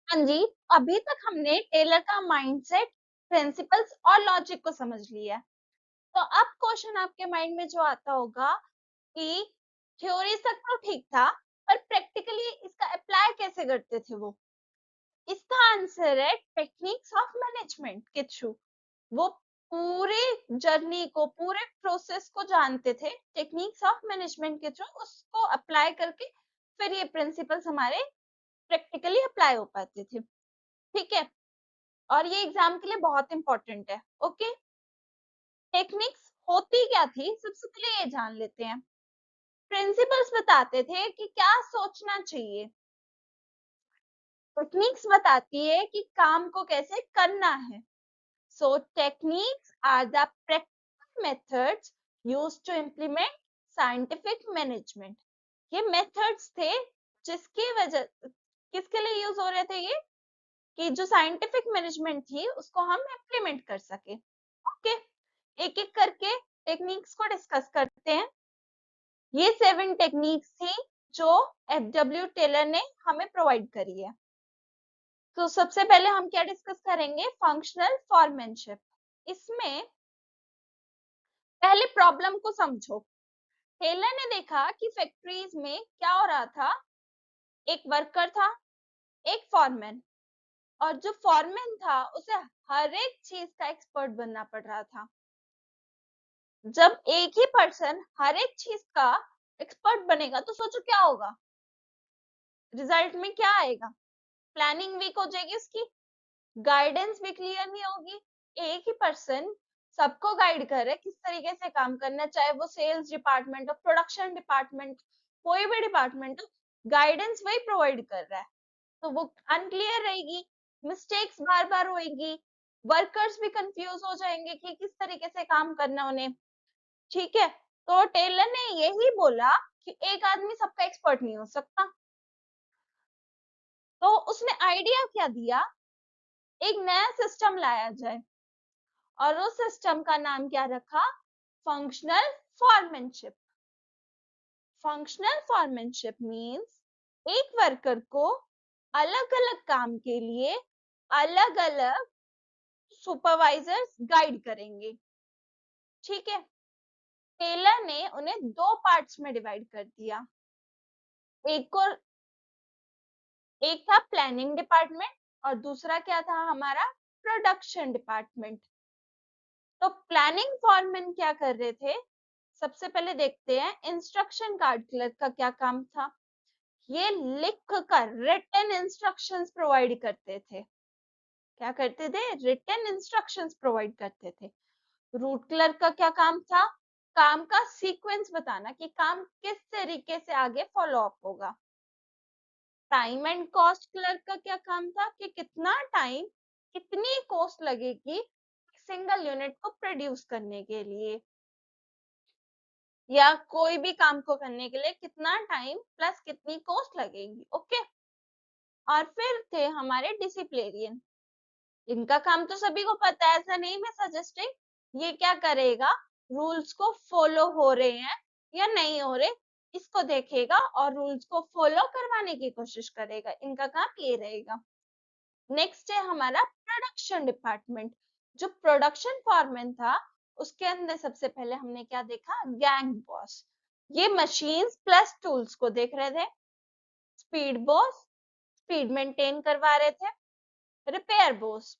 हाँ जी, अभी तक हमने टेलर का माइंडसेट, प्रिंसिपल्स और लॉजिक को समझ लिया है। तो अब क्वेश्चन आपके माइंड में जो आता होगा कि थ्योरी तक तो ठीक था, पर प्रैक्टिकली इसका अप्लाई कैसे करते थे वो? इसका आंसर है टेक्निक्स ऑफ मैनेजमेंट के थ्रू। वो पूरे जर्नी को, पूरे प्रोसेस को जानते थे टेक्निक्स ऑफ मैनेजमेंट के थ्रू, उसको अप्लाई करके फिर ये प्रिंसिपल्स हमारे प्रैक्टिकली अप्लाई हो पाते थे। ठीक है, और ये एग्जाम के लिए बहुत इंपॉर्टेंट है। ओके, टेक्निक्स होती क्या थी सबसे पहले ये जान लेते हैं। प्रिंसिपल्स बताते थे कि क्या सोचना चाहिए, टेक्निक्स बताती है कि काम को कैसे करना है। So techniques are the practical methods used to implement scientific management. ये मेथड्स थे जिसकी वजह, किसके लिए यूज हो रहे थे ये, कि जो साइंटिफिक मैनेजमेंट थी उसको हम इम्प्लीमेंट कर सके। ओके, एक एक करके टेक्निक्स को डिस्कस करते हैं। ये 7 टेक्निक्स थी जो एफडब्ल्यू टेलर ने हमें प्रोवाइड करी है। तो सबसे पहले हम क्या डिस्कस करेंगे, फंक्शनल फॉर्मेनशिप। इसमें पहले प्रॉब्लम को समझो। टेलर ने देखा कि फैक्ट्रीज में क्या हो रहा था, एक वर्कर था, एक फॉरमैन, और जो फॉरमैन था उसे हर एक चीज का एक्सपर्ट बनना पड़ रहा था। जब एक ही पर्सन हर एक चीज का एक्सपर्ट बनेगा तो सोचो क्या होगा, रिजल्ट में क्या आएगा, प्लानिंग वीक हो जाएगी उसकी, गाइडेंस भी क्लियर नहीं होगी। एक ही पर्सन सबको गाइड कर रहा है किस तरीके से काम करना है, चाहे वो सेल्स डिपार्टमेंट हो, प्रोडक्शन डिपार्टमेंट, कोई भी डिपार्टमेंट हो, गाइडेंस वही प्रोवाइड कर रहा है। तो वो अनक्लियर रहेगी, मिस्टेक्स बार बार होगी, वर्कर्स भी कंफ्यूज हो जाएंगे कि किस तरीके से काम करना उन्हें। ठीक है, तो टेलर ने यही बोला कि एक आदमी सबका एक्सपर्ट नहीं हो सकता। तो उसने आइडिया क्या दिया, एक नया सिस्टम लाया जाए, और उस सिस्टम का नाम क्या रखा, functional foremanship. Functional foremanship means एक वर्कर को अलग अलग काम के लिए अलग अलग सुपरवाइजर्स गाइड करेंगे। ठीक है, टेलर ने उन्हें दो पार्ट्स में डिवाइड कर दिया। एक को, एक था प्लानिंग डिपार्टमेंट और दूसरा क्या था हमारा, प्रोडक्शन डिपार्टमेंट। तो प्लानिंग फॉरमैन क्या कर रहे थे, सबसे पहले देखते हैं इंस्ट्रक्शन कार्ड क्लर्क का क्या काम था। ये लिख कर रिटन इंस्ट्रक्शंस प्रोवाइड करते थे। क्या करते थे, रिटन इंस्ट्रक्शंस प्रोवाइड करते थे। रूट क्लर्क का क्या काम था, काम का सीक्वेंस बताना कि काम किस तरीके से आगे फॉलो अप होगा। टाइम एंड कॉस्ट क्लर्क का क्या काम था, कि कितना टाइम, कितनी कॉस्ट लगेगी सिंगल यूनिट को प्रोड्यूस करने के लिए, या कोई भी काम को करने के लिए कितना टाइम प्लस कितनी कॉस्ट लगेगी। ओके, और फिर थे हमारे डिसिप्लिनरियन। इनका काम तो सभी को पता है, ऐसा नहीं मैं सजेस्टिंग, ये क्या करेगा, रूल्स को फॉलो हो रहे हैं या नहीं हो रहे इसको देखेगा और रूल्स को फॉलो करवाने की कोशिश करेगा। इनका काम ये रहेगा। नेक्स्ट है हमारा प्रोडक्शन डिपार्टमेंट। जो प्रोडक्शन फॉरमैन था उसके अंदर सबसे पहले हमने क्या देखा, गैंग बॉस। ये मशीन्स प्लस टूल्स को देख रहे थे। स्पीड बॉस, स्पीड मेंटेन करवा रहे थे। रिपेयर बॉस,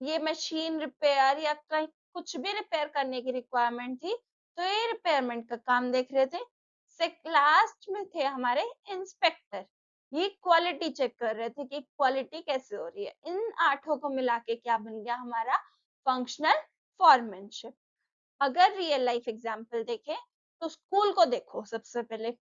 ये मशीन रिपेयर या कहीं कुछ भी रिपेयर करने की रिक्वायरमेंट थी तो ये रिपेयरमेंट का काम देख रहे थे। लास्ट में थे हमारे इंस्पेक्टर, ये क्वालिटी चेक कर रहे थे कि क्वालिटी कैसे हो रही है। इन आठों को मिला के क्या बन गया हमारा, फंक्शनल फॉरमैनशिप। अगर रियल लाइफ एग्जांपल देखें तो स्कूल को देखो। सबसे पहले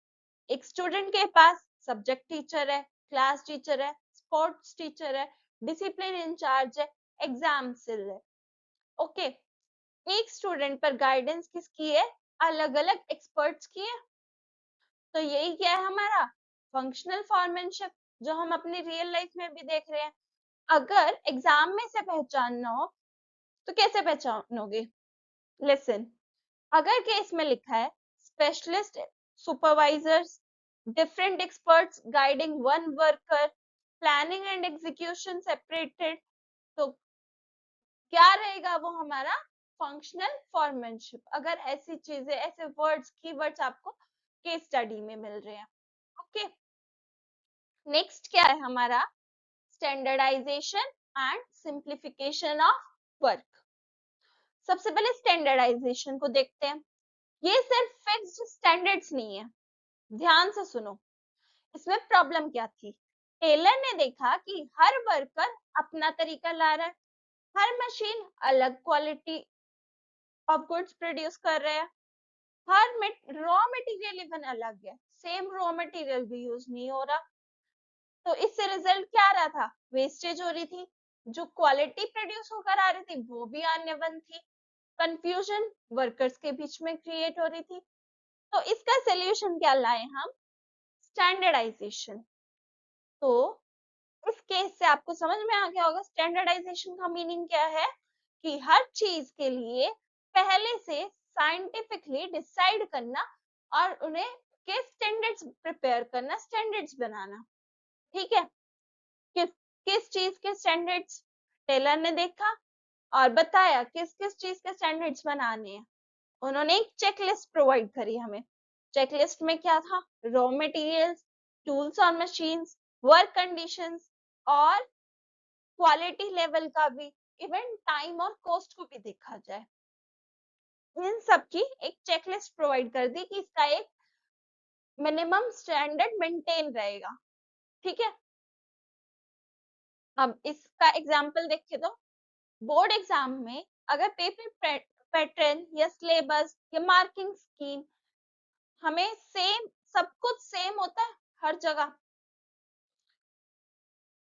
एक स्टूडेंट के पास सब्जेक्ट टीचर है, क्लास टीचर है, स्पोर्ट्स टीचर है, डिसिप्लिन इंचार्ज है, एग्जाम सेल है। ओके, एक स्टूडेंट पर गाइडेंस किसकी है, अलग अलग एक्सपर्ट्स की है। तो यही क्या है हमारा, फंक्शनल फॉरमैनशिप, जो हम अपनी रियल लाइफ में भी देख रहे हैं। अगर एग्जाम में से पहचानना हो तो कैसे पहचानोगे, लिसन। अगर केस में लिखा है specialist supervisors, different experts guiding one worker, planning and execution separated, तो क्या रहेगा वो हमारा फंक्शनल फॉर्मनशिप। अगर ऐसी चीजें, ऐसे वर्ड्स, कीवर्ड्स आपको केस स्टडी में मिल रहे हैं। ओके, नेक्स्ट क्या है हमारा, standardisation and simplification of work. सबसे पहले स्टैंडर्डाइजेशन को देखते हैं। ये सिर्फ फिक्स्ड स्टैंडर्ड्स नहीं है, ध्यान से सुनो। इसमें प्रॉब्लम क्या थी, टेलर ने देखा कि हर वर्कर अपना तरीका ला रहा है, हर मशीन अलग क्वालिटी ऑफ गुड्स प्रोड्यूस कर रहे हैं, हर रॉ मटेरियल इवन अलग है, सेम रॉ मटेरियल भी यूज नहीं हो रहा। तो इससे रिजल्ट क्या आ रहा था, वेस्टेज हो रही थी, जो क्वालिटी प्रोड्यूस होकर आ रही थी वो भी अन्यवन थी, कंफ्यूजन वर्कर्स के बीच में क्रिएट हो रही थी। तो इसका सोल्यूशन क्या लाए हम, स्टैंडर्डाइजेशन। तो इस केस से आपको समझ में आ गया होगा स्टैंडर्डाइजेशन का मीनिंग क्या है, कि हर चीज के लिए पहले से साइंटिफिकली डिसाइड करना और उन्हें के स्टैंडर्ड्स प्रिपेयर करना, स्टैंडर्ड्स बनाना। ठीक है, किस किस चीज के स्टैंडर्ड्स, टेलर ने देखा और बताया किस किस चीज के स्टैंडर्ड्स बनाने हैं। उन्होंने एक चेकलिस्ट प्रोवाइड करी हमें। चेकलिस्ट में क्या था, रॉ मटेरियल्स, टूल्स और मशीन्स, वर्क कंडीशंस और क्वालिटी लेवल का भी, इवन टाइम और कॉस्ट को भी देखा जाए। इन सब की एक चेकलिस्ट प्रोवाइड कर दी कि इसका एक मिनिमम स्टैंडर्ड मेंटेन रहेगा। ठीक है, अब इसका एग्जांपल देखे तो बोर्ड एग्जाम में अगर पेपर पैटर्न या सिलेबस या मार्किंग स्कीम हमें सेम, सब कुछ सेम होता है हर जगह,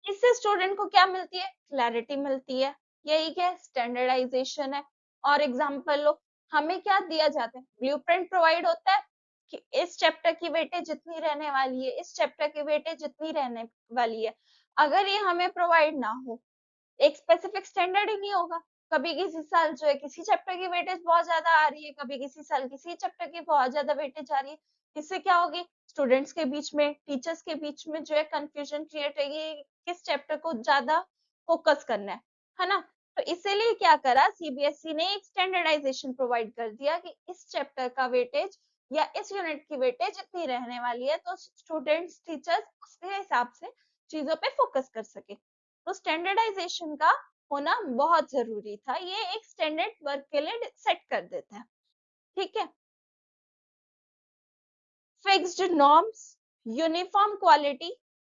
इससे स्टूडेंट को क्या मिलती है, क्लैरिटी मिलती है। यही क्या स्टैंडर्डाइजेशन है। और एग्जांपल लो, हमें क्या दिया जाता है, ब्लूप्रिंट प्रोवाइड होता है कि इस चैप्टर की वेटेज जितनी रहने वाली है, इस चैप्टर की वेटेज जितनी रहने वाली है। अगर ये हमें प्रोवाइड ना हो, एक स्पेसिफिक स्टैंडर्ड ही नहीं होगा, कभी किसी साल जो है किसी चैप्टर की वेटेज बहुत ज्यादा आ रही है, कभी किसी साल किसी चैप्टर की बहुत ज्यादा वेटेज आ रही है, इससे क्या होगी, स्टूडेंट्स के बीच में, टीचर्स के बीच में जो है कंफ्यूजन क्रिएट होगी, किस चैप्टर को ज्यादा फोकस करना है ना। तो इसीलिए क्या करा, सीबीएसई ने एक स्टैंडर्डाइजेशन प्रोवाइड कर दिया कि इस चैप्टर का वेटेज या इस यूनिट की वेटेज इतनी रहने वाली है, तो स्टूडेंट्स टीचर्स उसके हिसाब से चीजों पे फोकस कर सके। तो स्टैंडर्डाइजेशन का होना बहुत जरूरी था, ये एक स्टैंडर्ड वर्क के लिए सेट कर देता है। ठीक है, fixed norms, uniform quality,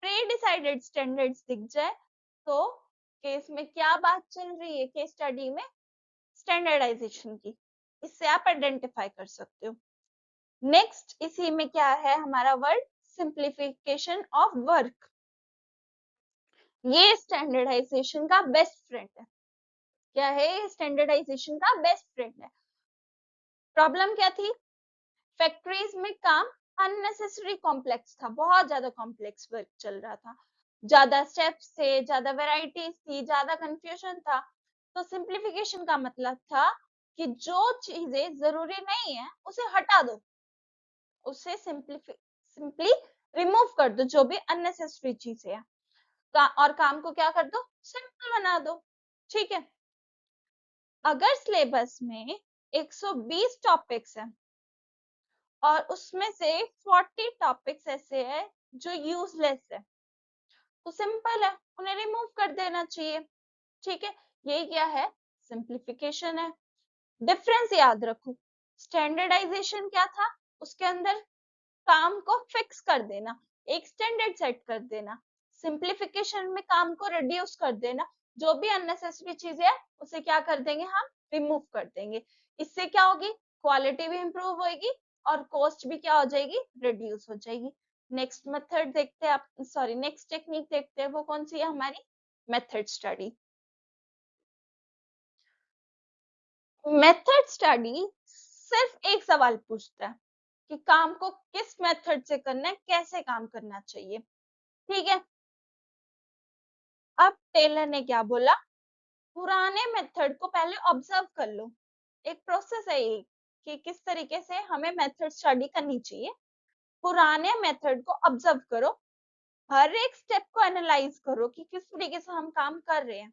pre decided standards दिख जाए तो केस में क्या बात चल रही है, केस स्टडी में स्टैंडर्डाइजेशन की, इससे आप आइडेंटिफाई कर सकते हो। नेक्स्ट इसी में क्या है हमारा वर्ड, सिंप्लीफिकेशन ऑफ वर्क। ये स्टैंडर्डाइजेशन का बेस्ट फ्रेंड है। क्या है, स्टैंडर्डाइजेशन का बेस्ट फ्रेंड है। प्रॉब्लम क्या थी, फैक्ट्रीज में काम अननेसेसरी कॉम्प्लेक्स था, बहुत ज्यादा कॉम्प्लेक्स वर्क चल रहा था, ज्यादा स्टेप्स थे, ज्यादा वेराइटीज थी, ज्यादा कंफ्यूजन था। तो सिंप्लीफिकेशन का मतलब था कि जो चीजें जरूरी नहीं है उसे हटा दो, उसे सिंपली रिमूव कर दो, जो भी अननेसेसरी चीजें है और काम को क्या कर दो, सिंपल बना दो। ठीक है, अगर सिलेबस में 120 टॉपिक्स है और उसमें से 40 टॉपिक्स ऐसे है जो यूजलेस है, तो सिंपल है, उन्हें रिमूव कर देना चाहिए। ठीक है, ये क्या है, सिंप्लीफिकेशन है। डिफरेंस याद रखो, स्टैंडर्डाइजेशन क्या था, उसके अंदर काम को फिक्स कर देना, एक स्टैंडर्ड सेट कर देना। सिंप्लीफिकेशन में काम को रिड्यूस कर देना, जो भी अननेसेसरी चीजें है उसे क्या कर देंगे, हम रिमूव कर देंगे। इससे क्या होगी, क्वालिटी भी इंप्रूव होगी और कॉस्ट भी क्या हो जाएगी, रिड्यूस हो जाएगी। नेक्स्ट मेथड देखते हैं आप, सॉरी नेक्स्ट टेक्निक देखते हैं, वो कौन सी है हमारी, मेथड स्टडी। मेथड स्टडी सिर्फ एक सवाल पूछता है कि काम को किस मेथड से करना है, कैसे काम करना चाहिए। ठीक है, अब टेलर ने क्या बोला, पुराने मेथड को पहले ऑब्जर्व कर लो। एक प्रोसेस है ये कि किस तरीके से हमें मेथड स्टडी करनी चाहिए। पुराने मेथड को ऑब्जर्व करो हर एक स्टेप को एनालाइज करो कि किस तरीके से हम काम कर रहे हैं।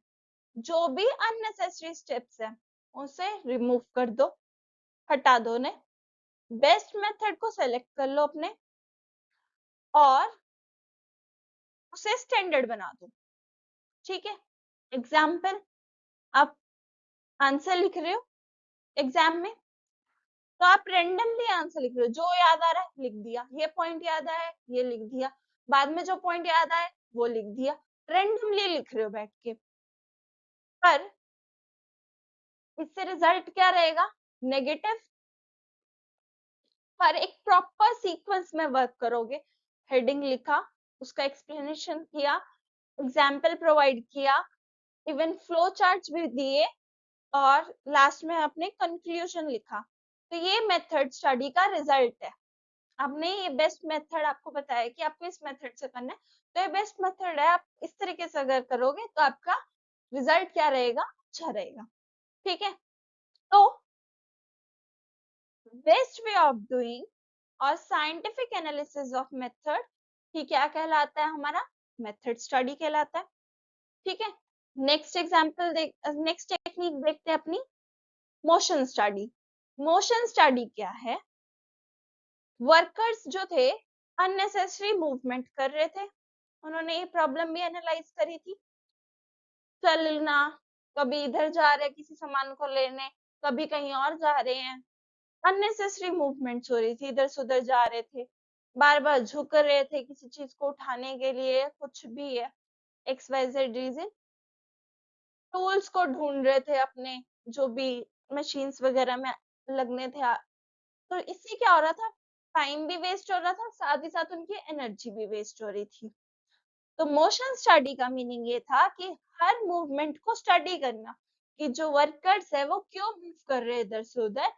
जो भी अननेसेसरी स्टेप्स है उसे रिमूव कर दो, हटा दो उन्हें। बेस्ट मेथड को सेलेक्ट कर लो अपने और उसे स्टैंडर्ड बना दो। ठीक है, एग्जाम्पल, आप आंसर लिख रहे हो एग्जाम में, तो आप रेंडमली आंसर लिख रहे हो, जो याद आ रहा है लिख दिया, ये पॉइंट याद आया है ये लिख दिया, बाद में जो पॉइंट याद आया वो लिख दिया, रेंडमली लिख रहे हो बैठ के। पर इससे रिजल्ट क्या रहेगा? नेगेटिव। पर एक प्रॉपर सीक्वेंस में वर्क करोगे, हेडिंग लिखा, उसका एक्सप्लेनेशन किया, एग्जाम्पल प्रोवाइड किया, इवन फ्लो चार्ट भी दिए, और लास्ट में आपने कंक्लूजन लिखा, तो ये मेथड स्टडी का रिजल्ट है। आपने ये बेस्ट मेथड आपको बताया कि आपको इस मेथड से करना है, तो ये बेस्ट मेथड है। आप इस तरीके से अगर करोगे तो आपका रिजल्ट क्या रहेगा? अच्छा रहेगा। ठीक है, तो बेस्ट वे ऑफ डूइंग और साइंटिफिक एनालिसिस ऑफ मेथड ही क्या कहलाता है? हमारा मेथड स्टडी कहलाता है। ठीक है, नेक्स्ट एग्जांपल नेक्स्ट टेक्निक देखते हैं अपनी, मोशन स्टडी। मोशन स्टडी क्या है? वर्कर्स जो थे अननेसेसरी मूवमेंट कर रहे थे, उन्होंने ये प्रॉब्लम भी एनालाइज करी थी। चलना, कभी इधर जा रहे किसी सामान को लेने, कभी कहीं और जा रहे हैं, अननेसेसरी मूवमेंट्स हो रही थी, इधर से उधर जा रहे थे, बार बार झुक रहे थे किसी चीज को उठाने के लिए, कुछ भी है, XYZ रीजन। टूल्स को ढूंढ रहे थे अपने, जो भी मशीन्स वगैरह में लगने थे, तो इससे क्या हो रहा था? टाइम भी वेस्ट हो रहा था, साथ ही साथ उनकी एनर्जी भी वेस्ट हो रही थी। तो मोशन स्टडी का मीनिंग ये था कि हर मूवमेंट को स्टडी करना, कि जो वर्कर्स है वो क्यों मूव कर रहे हैं इधर से उधर,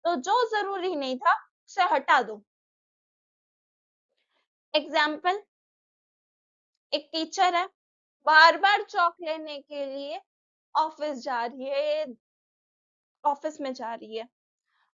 तो जो जरूरी नहीं था उसे हटा दो। एग्जाम्पल, एक टीचर है, बार बार चौक लेने के लिए ऑफिस जा रही है, ऑफिस में जा रही है,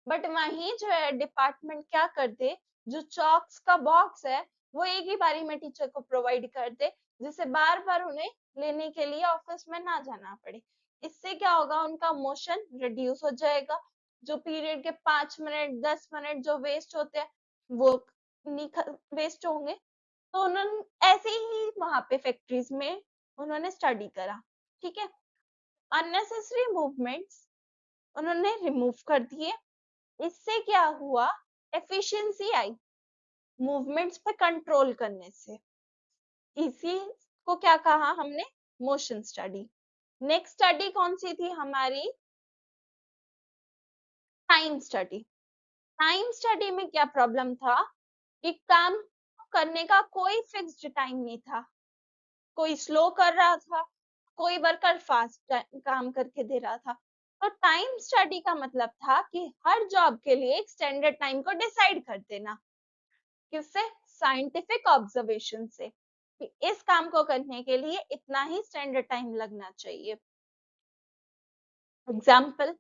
बट वहीं जो है डिपार्टमेंट क्या कर दे, जो चॉक्स का बॉक्स है वो एक ही बारी में टीचर को प्रोवाइड कर दे, जिससे बार बार उन्हें लेने के लिए ऑफिस में ना जाना पड़े। इससे क्या होगा? उनका मोशन रिड्यूस हो जाएगा, जो पीरियड के 5 मिनट 10 मिनट जो वेस्ट होते हैं वो नहीं वेस्ट होंगे। तो उन्होंने ऐसे ही वहां पे फैक्ट्रीज में उन्होंने स्टडी करा। ठीक है, अननेसेसरी मूवमेंट्स उन्होंने रिमूव कर दिए। इससे क्या हुआ? एफिशिएंसी आई मूवमेंट्स पे कंट्रोल करने से। इसी को क्या कहा हमने? Motion study. नेक्स्ट स्टडी कौन सी थी हमारी? Time study. टाइम स्टडी में क्या प्रॉब्लम था कि काम करने का कोई फिक्स्ड टाइम नहीं था, कोई स्लो कर रहा था, कोई वर्कर फास्ट काम करके दे रहा था। तो टाइम स्टडी का मतलब था कि हर जॉब के लिए एक स्टैंडर्ड टाइम को डिसाइड कर देना। किससे? साइंटिफिक ऑब्जर्वेशन से, कि इस काम को करने के लिए इतना ही स्टैंडर्ड टाइम लगना चाहिए। एग्जाम्पल,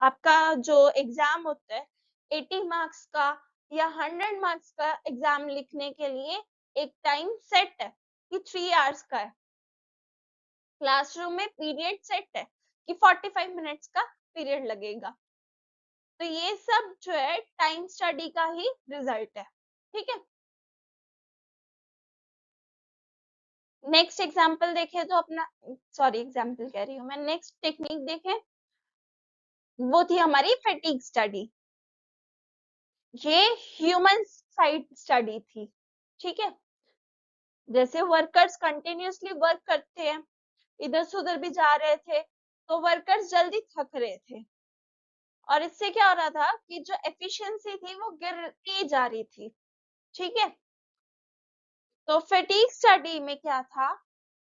आपका जो एग्जाम होता है 80 मार्क्स का या 100 मार्क्स का एग्जाम लिखने के लिए एक टाइम सेट है कि 3 आवर्स का है। क्लासरूम में पीरियड सेट है कि 45 मिनट्स का पीरियड लगेगा। तो ये सब जो है टाइम स्टडी का ही रिजल्ट है। ठीक है, नेक्स्ट एग्जाम्पल देखें तो अपना, सॉरी एग्जाम्पल कह रही हूँ मैं, नेक्स्ट टेक्निक देखें, वो थी हमारी फैटिग स्टडी। ये ह्यूमन साइड स्टडी थी। ठीक है, जैसे वर्कर्स कंटिन्यूअसली वर्क करते हैं, इधर से उधर भी जा रहे थे, तो वर्कर्स जल्दी थक रहे थे, और इससे क्या हो रहा था कि जो एफिशिएंसी थी वो गिरती जा रही थी। ठीक है, तो फैटिग स्टडी में क्या था,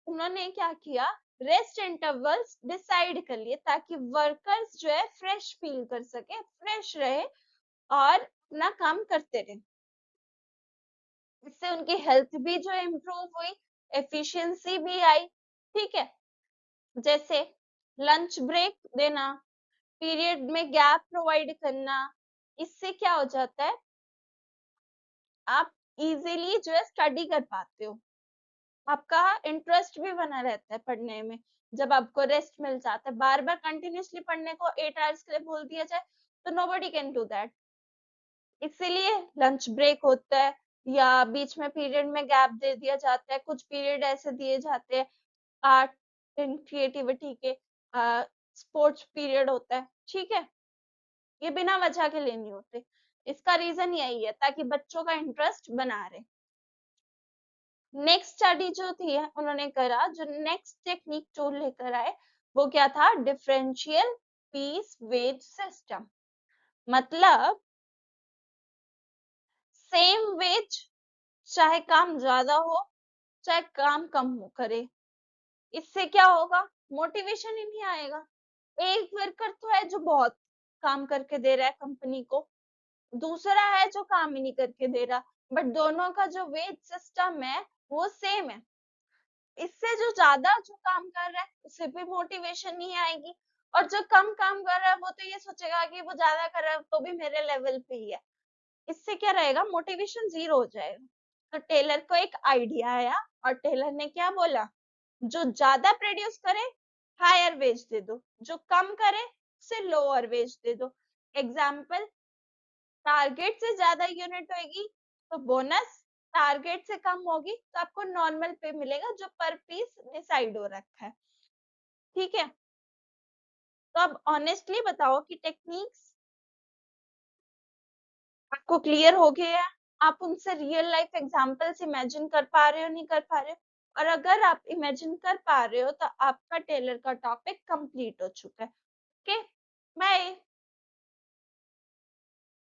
उन्होंने क्या किया, रेस्ट इंटरवल्स डिसाइड कर लिए, ताकि वर्कर्स जो है फ्रेश फील कर सके, फ्रेश रहे और अपना काम करते रहे। इससे उनकी हेल्थ भी जो है इम्प्रूव हुई, एफिशिएंसी भी आई। ठीक है, जैसे लंच ब्रेक देना, पीरियड में गैप प्रोवाइड करना, इससे क्या हो जाता है, आप इजीली जो है स्टडी कर पाते हो। आपका इंटरेस्ट भी बना रहता है पढ़ने में। जब आपको रेस्ट मिल जाता है, बार बार कंटिन्यूसली पढ़ने को 8 आवर्स के लिए बोल दिया जाए तो नोबडी कैन डू दैट। इसीलिए लंच ब्रेक होता है या बीच में पीरियड में गैप दे दिया जाता है। कुछ पीरियड ऐसे दिए जाते हैं आर्ट एंड क्रिएटिविटी के, स्पोर्ट्स पीरियड होता है, ठीक है। ये बिना वजह के लिए नहीं होते। इसका रीजन यही है ताकि बच्चों का इंटरेस्ट बना रहे। नेक्स्ट स्टडी जो थी उन्होंने करा, जो नेक्स्ट टेक्निक टूल लेकर आए वो क्या था, डिफरेंशियल पीस वेज सिस्टम। मतलब सेम वेज, चाहे काम ज्यादा हो चाहे काम कम हो करे, इससे क्या होगा, मोटिवेशन ही नहीं आएगा। एक वर्कर तो है जो बहुत काम करके दे रहा है कंपनी को, दूसरा है जो काम ही नहीं करके दे रहा, बट दोनों का जो वेज सिस्टम है वो सेम है। इससे जो ज्यादा जो काम कर रहा है उसे भी मोटिवेशन नहीं आएगी, और जो कम काम कर रहा है वो तो ये सोचेगा कि वो ज्यादा कर रहा है तो भी मेरे लेवल पे ही है। इससे क्या रहेगा, मोटिवेशन जीरो हो जाएगा। तो टेलर को एक आइडिया आया और टेलर ने क्या बोला, जो ज्यादा प्रोड्यूस करे हायर वेज दे दो, जो कम करे उसे लोअर वेज दे दो। एग्जाम्पल, टारगेट से ज्यादा यूनिट होगी तो बोनस, टारगेट से कम होगी तो आपको नॉर्मल पे मिलेगा जो पर पीस डिसाइड हो रखा है, ठीक है। तो अब ऑनेस्टली बताओ कि टेक्निक्स आपको क्लियर हो गया है, आप उनसे रियल लाइफ एग्जांपल्स इमेजिन कर पा रहे हो, नहीं कर पा रहे हो? और अगर आप इमेजिन कर पा रहे हो तो आपका टेलर का टॉपिक कंप्लीट हो चुका है। Okay, bye.